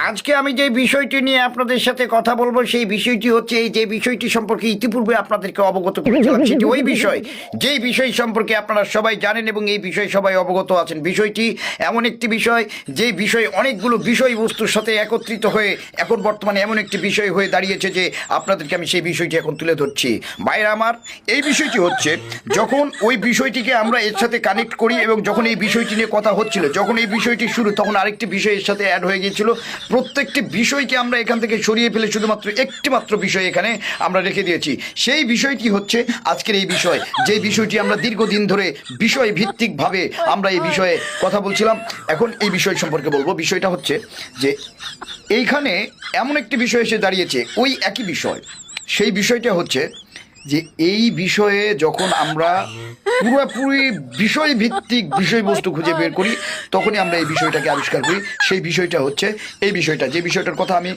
আজকে আমি যে বিষয়টি নিয়ে আপনাদের সাথে কথা বলবো সেই বিষয়টি হচ্ছে এই যে বিষয়টি সম্পর্কে ইতিপূর্বে আপনাদেরকে অবগত করেছিলাম সেটি ওই বিষয় যেই বিষয় সম্পর্কে আপনারা সবাই জানেন এবং এই বিষয়ে সবাই অবগত আছেন। বিষয়টি এমন একটি বিষয় যে বিষয় অনেকগুলো বিষয়বস্তুর সাথে একত্রিত হয়ে এখন বর্তমানে এমন একটি বিষয় হয়ে দাঁড়িয়েছে যে আপনাদেরকে আমি সেই বিষয়টি এখন তুলে ধরছি। ভাইরা আমার, এই বিষয়টি হচ্ছে যখন ওই বিষয়টিকে আমরা এর সাথে কানেক্ট করি এবং যখন এই বিষয়টি নিয়ে কথা হচ্ছিল, যখন এই বিষয়টি শুরু তখন আরেকটি বিষয় এর সাথে অ্যাড হয়ে গিয়েছিল। প্রত্যেকটি বিষয়কে আমরা এখান থেকে সরিয়ে ফেলে শুধুমাত্র একটি মাত্র বিষয় এখানে আমরা রেখে দিয়েছি। সেই বিষয়টি হচ্ছে আজকের এই বিষয়, যে বিষয়টি আমরা দীর্ঘদিন ধরে বিষয় ভিত্তিকভাবে আমরা এই বিষয়ে কথা বলছিলাম। এখন এই বিষয় সম্পর্কে বলবো। বিষয়টা হচ্ছে যে এইখানে এমন একটি বিষয় এসে দাঁড়িয়েছে, ওই একই বিষয়। সেই বিষয়টা হচ্ছে যে এই বিষয়ে যখন আমরা পুরোপুরি বিষয় ভিত্তিক বিষয়বস্তু খুঁজে বের করি তখনই আমরা এই বিষয়টাকে আবিষ্কার করি। সেই বিষয়টা হচ্ছে এই বিষয়টা, যে বিষয়টার কথা আমি